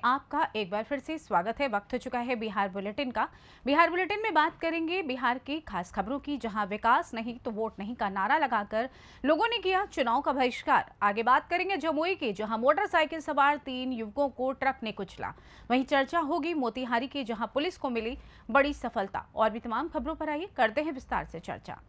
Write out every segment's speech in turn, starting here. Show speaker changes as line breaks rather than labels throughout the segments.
आपका एक बार फिर से स्वागत है। वक्त हो चुका है बिहार बुलेटिन का। बिहार बुलेटिन में बात करेंगे बिहार की खास खबरों की, जहां विकास नहीं तो वोट नहीं का नारा लगाकर लोगों ने किया चुनाव का बहिष्कार। आगे बात करेंगे जमुई की, जहां मोटरसाइकिल सवार 3 युवकों को ट्रक ने कुचला। वहीं चर्चा होगी मोतिहारी की, जहां पुलिस को मिली बड़ी सफलता। और भी तमाम खबरों पर आइए करते हैं विस्तार से चर्चा।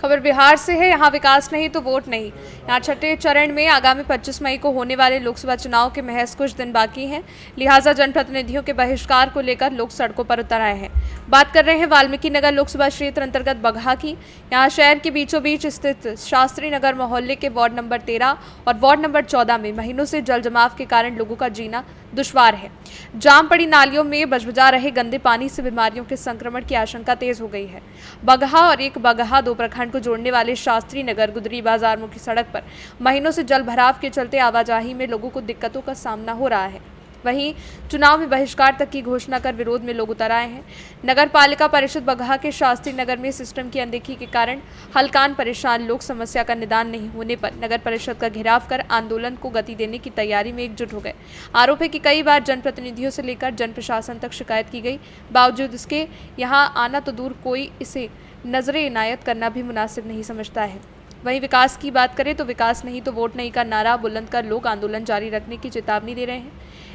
खबर बिहार से है। यहाँ विकास नहीं तो वोट नहीं। यहाँ छठे चरण में आगामी 25 मई को होने वाले लोकसभा चुनाव के महज कुछ दिन बाकी हैं, लिहाजा जनप्रतिनिधियों के बहिष्कार को लेकर लोग सड़कों पर उतर आए हैं। बात कर रहे हैं वाल्मीकि नगर लोकसभा क्षेत्र अंतर्गत बगहा की। यहाँ शहर के बीचों बीच स्थित शास्त्री नगर मोहल्ले के वार्ड नंबर 13 और वार्ड नंबर 14 में महीनों से जल जमाव के कारण लोगों का जीना दुश्वार है। जाम पड़ी नालियों में बजबजा रहे गंदे पानी से बीमारियों के संक्रमण की आशंका तेज हो गई है। बगहा और एक बगहा 2 प्रखंड को जोड़ने वाले शास्त्री नगर गुदरी बाजार मुख्य सड़क पर महीनों से जल भराव के चलते आवाजाही में लोगों को दिक्कतों का सामना हो रहा है। वहीं चुनाव में बहिष्कार तक की घोषणा कर विरोध में लोग उतर आए हैं। नगर पालिका परिषद बगहा के शास्त्री नगर में सिस्टम की अनदेखी के कारण हल्कान परेशान लोग समस्या का निदान नहीं होने पर नगर परिषद का घेराव कर आंदोलन को गति देने की तैयारी में एकजुट हो गए। आरोप है कि कई बार जनप्रतिनिधियों से लेकर जन प्रशासन तक शिकायत की गई, बावजूद इसके यहाँ आना तो दूर कोई इसे नजरे इनायत करना भी मुनासिब नहीं समझता है। वहीं विकास की बात करें तो विकास नहीं तो वोट नहीं का नारा बुलंद कर लोग आंदोलन जारी रखने की चेतावनी दे रहे हैं।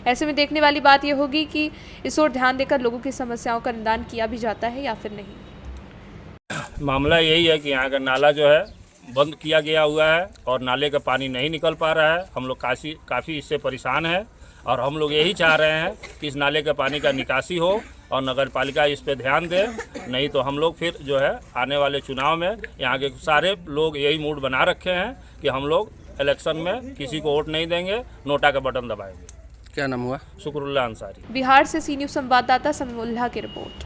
ऐसे में देखने वाली बात यह होगी कि इस ओर ध्यान देकर लोगों की समस्याओं का निदान किया भी जाता है या फिर नहीं।
मामला यही है कि यहाँ का नाला जो है बंद किया गया हुआ है और नाले का पानी नहीं निकल पा रहा है। हम लोग काफ़ी इससे परेशान हैं और हम लोग यही चाह रहे हैं कि इस नाले का पानी का निकासी हो और नगर पालिका इस पे ध्यान दे। नहीं तो हम लोग फिर जो है आने वाले चुनाव में यहाँ के सारे लोग यही मूड बना रखे हैं कि हम लोग इलेक्शन में किसी को वोट नहीं देंगे, नोटा का बटन दबाएंगे।
क्या नाम हुआ?
शुक्रुल्लाह अंसारी।
बिहार से सी न्यूज़ संवाददाता समीउल्लाह की रिपोर्ट।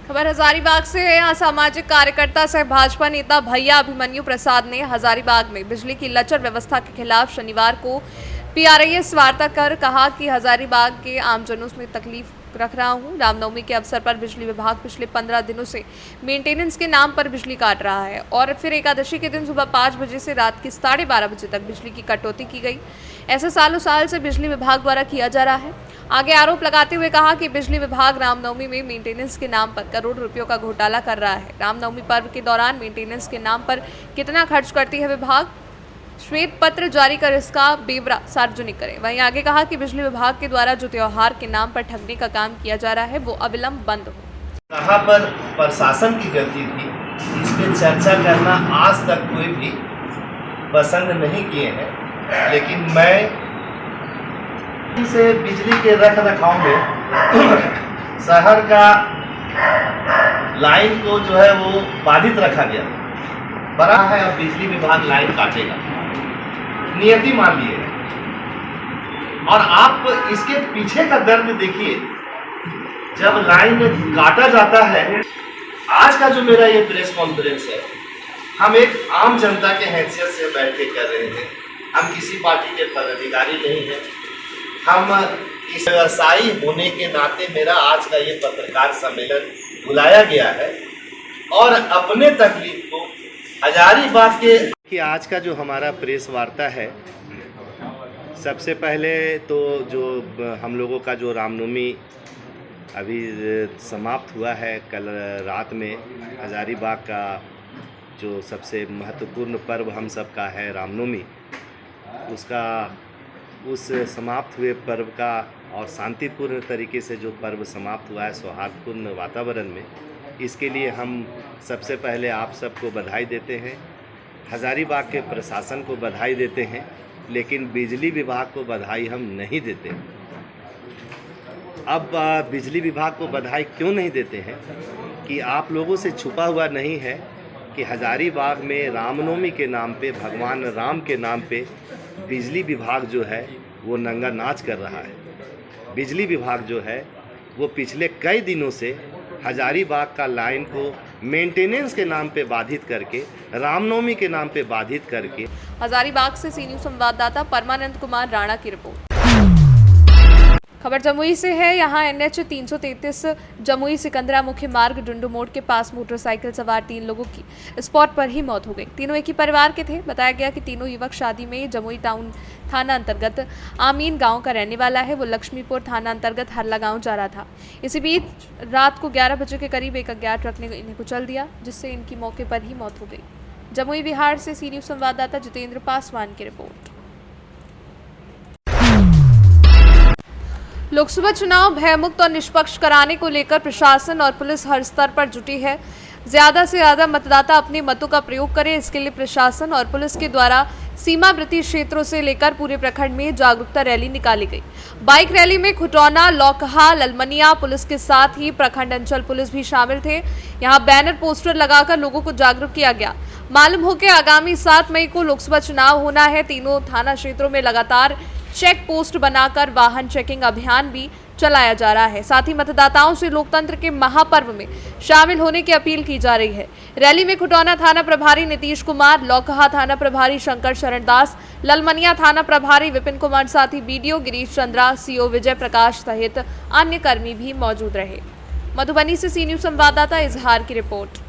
खबर हजारीबाग से है। यहाँ सामाजिक कार्यकर्ता सह भाजपा नेता भैया अभिमन्यु प्रसाद ने हजारीबाग में बिजली की लचर व्यवस्था के खिलाफ शनिवार को PRIS वार्ता कर कहा कि हजारीबाग के आमजनों में तकलीफ रख रहा हूं। रामनवमी के अवसर पर बिजली विभाग पिछले 15 दिनों से मेंटेनेंस के नाम पर बिजली काट रहा है और फिर एकादशी के दिन सुबह 5 बजे से रात के 12:30 बजे तक बिजली की कटौती की गई। ऐसा सालों साल से बिजली विभाग द्वारा किया जा रहा है। आगे आरोप लगाते हुए कहा कि बिजली विभाग रामनवमी में मेंटेनेंस के नाम पर करोड़ रुपयों का घोटाला कर रहा है। रामनवमी पर्व के दौरान मेंटेनेंस के नाम पर कितना खर्च करती है विभाग, श्वेत पत्र जारी कर इसका ब्यौरा सार्वजनिक करें। वहीं आगे कहा कि बिजली विभाग के द्वारा जो त्योहार के नाम पर ठगने का काम किया जा रहा है वो अविलंब बंद हो।
कहाँ पर प्रशासन की गलती थी, इस पे चर्चा करना आज तक कोई भी पसंद नहीं किए हैं। लेकिन मैं इसे बिजली के रख रखाव में शहर का लाइन को जो है वो बाधित रखा गया बड़ा है और बिजली विभाग लाइन काटेगा, नियति मान लिए। और आप इसके पीछे का दर्द देखिए, जब लाइन काटा जाता है। आज का जो मेरा ये प्रेस कॉन्फ्रेंस है, हम एक आम जनता के हैसियत से बैठ के कर रहे हैं। हम किसी पार्टी के पदाधिकारी नहीं हैं। हम इस व्यवसायी होने के नाते मेरा आज का ये पत्रकार सम्मेलन बुलाया गया है और अपने तकलीफ को हजारीबाग के कि आज का जो हमारा प्रेस वार्ता है, सबसे पहले तो जो हम लोगों का जो रामनवमी अभी समाप्त हुआ है, कल रात में हजारीबाग का जो सबसे महत्वपूर्ण पर्व हम सब का है रामनवमी, उस समाप्त हुए पर्व का और शांतिपूर्ण तरीके से जो पर्व समाप्त हुआ है सौहार्दपूर्ण वातावरण में, इसके लिए हम सबसे पहले आप सबको बधाई देते हैं। हजारीबाग के प्रशासन को बधाई देते हैं, लेकिन बिजली विभाग को बधाई हम नहीं देते। अब बिजली विभाग को बधाई क्यों नहीं देते हैं कि आप लोगों से छुपा हुआ नहीं है कि हजारीबाग में रामनवमी के नाम पे, भगवान राम के नाम पे बिजली विभाग जो है वो नंगा नाच कर रहा है। बिजली विभाग जो है वो पिछले कई दिनों से हजारीबाग का लाइन को मेंटेनेंस के नाम पे बाधित करके, रामनवमी के नाम पे बाधित करके।
हजारीबाग से सी न्यूज़ संवाददाता परमानंद कुमार राणा की रिपोर्ट। खबर जमुई से है। यहाँ NH 333 जमुई सिकंदरा मुख्य मार्ग डुंडू मोड़ के पास मोटरसाइकिल सवार 3 लोगों की स्पॉट पर ही मौत हो गई। तीनों एक ही परिवार के थे। बताया गया कि तीनों युवक शादी में जमुई टाउन थाना अंतर्गत आमीन गांव का रहने वाला है। वो लक्ष्मीपुर थाना अंतर्गत हरला गांव जा रहा था। इसी बीच रात को 11 बजे के करीब एक अज्ञात ट्रक ने इन्हें कुचल दिया, जिससे इनकी मौके पर ही मौत हो गई। जमुई बिहार से सी न्यूज़ संवाददाता जितेंद्र पासवान की रिपोर्ट। लोकसभा चुनाव भयमुक्त और निष्पक्ष कराने को लेकर प्रशासन और पुलिस हर स्तर पर जुटी है। ज्यादा से ज्यादा मतदाता अपने मतों का प्रयोग करें, इसके लिए प्रशासन और पुलिस के द्वारा सीमावर्ती क्षेत्रों से लेकर पूरे प्रखंड में जागरूकता रैली निकाली गई। बाइक रैली में खुटौना, लौकहा, ललमनिया पुलिस के साथ ही प्रखंड अंचल पुलिस भी शामिल थे। यहां बैनर पोस्टर लगाकर लोगों को जागरूक किया गया। मालूम हो कि आगामी 7 मई को लोकसभा चुनाव होना है। तीनों थाना क्षेत्रों में लगातार चेक पोस्ट बनाकर वाहन चेकिंग अभियान भी चलाया जा रहा है। साथ ही मतदाताओं से लोकतंत्र के महापर्व में शामिल होने की अपील की जा रही है। रैली में खुटौना थाना प्रभारी नीतीश कुमार, लौकहा थाना प्रभारी शंकर शरण दास, ललमनिया थाना प्रभारी विपिन कुमार, साथ ही BDO गिरीश चंद्रा, CO विजय प्रकाश सहित अन्य कर्मी भी मौजूद रहे। मधुबनी से सी न्यूज़ संवाददाता इजहार की रिपोर्ट।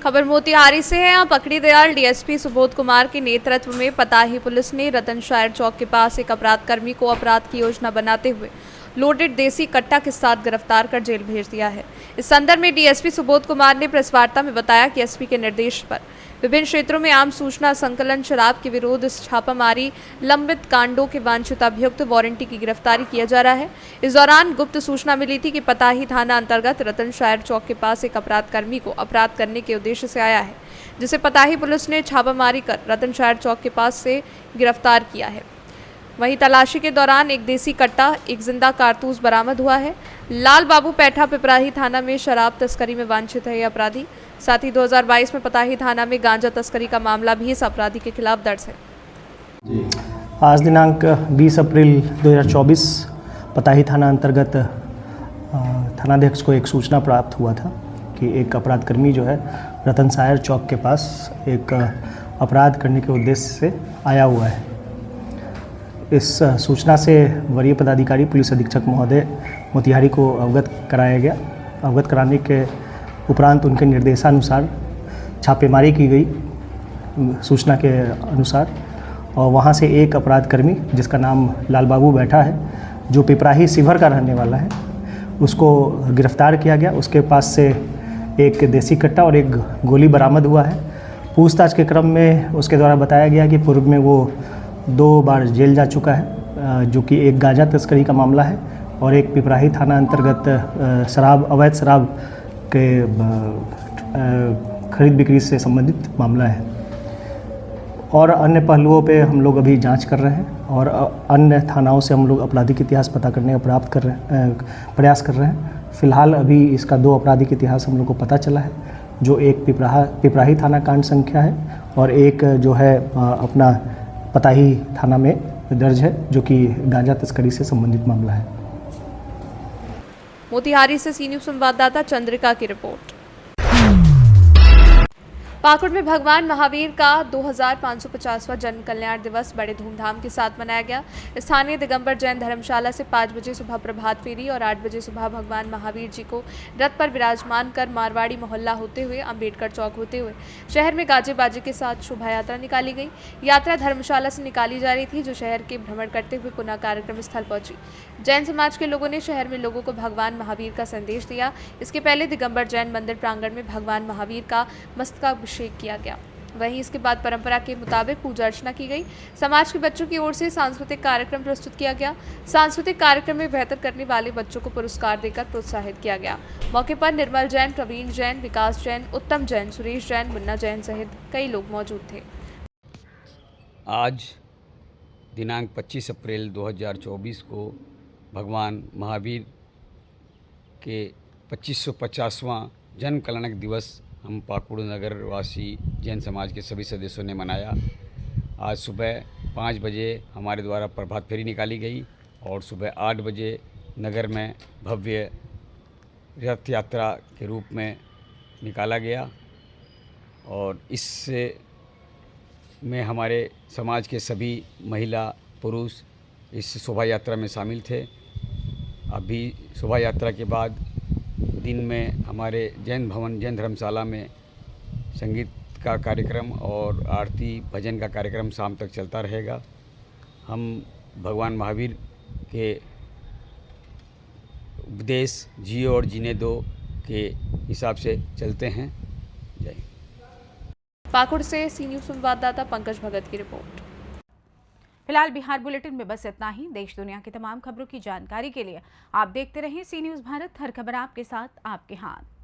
खबर मोतिहारी से है। यहाँ पकड़ी दयाल DSP सुबोध कुमार के नेतृत्व में पताही पुलिस ने रतनशायर चौक के पास एक अपराध कर्मी को अपराध की योजना बनाते हुए लोडेड देसी कट्टा के साथ गिरफ्तार कर जेल भेज दिया है। इस संदर्भ में DSP सुबोध कुमार ने प्रेस वार्ता में बताया कि SP के निर्देश पर विभिन्न क्षेत्रों में आम सूचना संकलन, शराब के विरोध, छापामारी, लंबित कांडों के वांछित अभियुक्त वारंटी की गिरफ्तारी किया जा रहा है। इस दौरान गुप्त सूचना मिली थी कि पताही थाना अंतर्गत रतनशायर चौक के पास एक अपराध कर्मी को अपराध करने के उद्देश्य से आया है, जिसे पताही पुलिस ने छापामारी कर रतनशायर चौक के पास से गिरफ्तार किया है। वहीं तलाशी के दौरान एक देसी कट्टा, एक जिंदा कारतूस बरामद हुआ है। लाल बाबू पैठा पिपराही थाना में शराब तस्करी में वांछित है ये अपराधी। साथ ही 2022 में पताही थाना में गांजा तस्करी का मामला भी इस अपराधी के खिलाफ दर्ज है।
आज दिनांक 20 अप्रैल 2024 पताही थाना अंतर्गत थानाध्यक्ष को एक सूचना प्राप्त हुआ था कि एक अपराध कर्मी जो है रतनशायर चौक के पास एक अपराध करने के उद्देश्य से आया हुआ है। इस सूचना से वरीय पदाधिकारी पुलिस अधीक्षक महोदय मोतिहारी को अवगत कराया गया। अवगत कराने के उपरांत उनके निर्देशानुसार छापेमारी की गई सूचना के अनुसार, और वहां से एक अपराध कर्मी जिसका नाम लाल बाबू बैठा है, जो पिपराही शिवहर का रहने वाला है, उसको गिरफ्तार किया गया। उसके पास से एक देसी कट्टा और एक गोली बरामद हुआ है। पूछताछ के क्रम में उसके द्वारा बताया गया कि पूर्व में वो 2 बार जेल जा चुका है, जो कि एक गांजा तस्करी का मामला है और एक पिपराही थाना अंतर्गत अवैध शराब के खरीद बिक्री से संबंधित मामला है। और अन्य पहलुओं पे हम लोग अभी जांच कर रहे हैं और अन्य थानाओं से हम लोग आपराधिक इतिहास पता करने का प्रयास कर रहे हैं। फिलहाल अभी इसका 2 आपराधिक इतिहास हम लोग को पता चला है, जो एक पिपराही थाना कांड संख्या है और एक जो है अपना पताही थाना में दर्ज है, जो कि गांजा तस्करी से संबंधित मामला है।
मोतिहारी से सी न्यूज़ संवाददाता चंद्रिका की रिपोर्ट। पाकुड़ में भगवान महावीर का 2550वां जन्म कल्याण दिवस बड़े धूमधाम के साथ मनाया गया। स्थानीय दिगंबर जैन धर्मशाला से 5 बजे सुबह प्रभात फेरी और 8 बजे सुबह भगवान महावीर जी को रथ पर विराजमान कर मारवाड़ी मोहल्ला होते हुए अंबेडकर चौक होते हुए शहर में गाजे बाजे के साथ शोभा यात्रा निकाली गई। यात्रा धर्मशाला से निकाली जा रही थी, जो शहर के भ्रमण करते हुए पुनः कार्यक्रम स्थल पहुंची। जैन समाज के लोगों ने शहर में लोगों को भगवान महावीर का संदेश दिया। इसके पहले दिगंबर जैन मंदिर प्रांगण में भगवान महावीर का मस्तकाभिषेक किया गया। वहीं इसके बाद परंपरा के मुताबिक पूजा अर्चना की गई। समाज के बच्चों की ओर से सांस्कृतिक कार्यक्रम प्रस्तुत किया गया। सांस्कृतिक कार्यक्रम में बेहतर करने वाले बच्चों को पुरस्कार देकर प्रोत्साहित किया गया। मौके पर निर्मल जैन, प्रवीण जैन, विकास जैन, उत्तम जैन, सुरेश जैन, मुन्ना जैन सहित कई लोग मौजूद थे।
आज दिनांक 25 अप्रैल 2024 को भगवान महावीर के 2550वां जन्म कल्याणक दिवस हम पाकुड़ नगर वासी जैन समाज के सभी सदस्यों ने मनाया। आज सुबह 5 बजे हमारे द्वारा प्रभात फेरी निकाली गई और सुबह 8 बजे नगर में भव्य रथ यात्रा के रूप में निकाला गया। और इससे में हमारे समाज के सभी महिला, पुरुष इस शोभा यात्रा में शामिल थे। अभी शोभा यात्रा के बाद दिन में हमारे जैन भवन जैन धर्मशाला में संगीत का कार्यक्रम और आरती भजन का कार्यक्रम शाम तक चलता रहेगा। हम भगवान महावीर के उपदेश जियो और जीने दो के हिसाब से चलते हैं। जय।
पाकुड़ से सी न्यूज़ संवाददाता पंकज भगत की रिपोर्ट।
फिलहाल बिहार बुलेटिन में बस इतना ही। देश दुनिया की तमाम खबरों की जानकारी के लिए आप देखते रहें सी न्यूज़ भारत। हर खबर आपके साथ, आपके हाथ।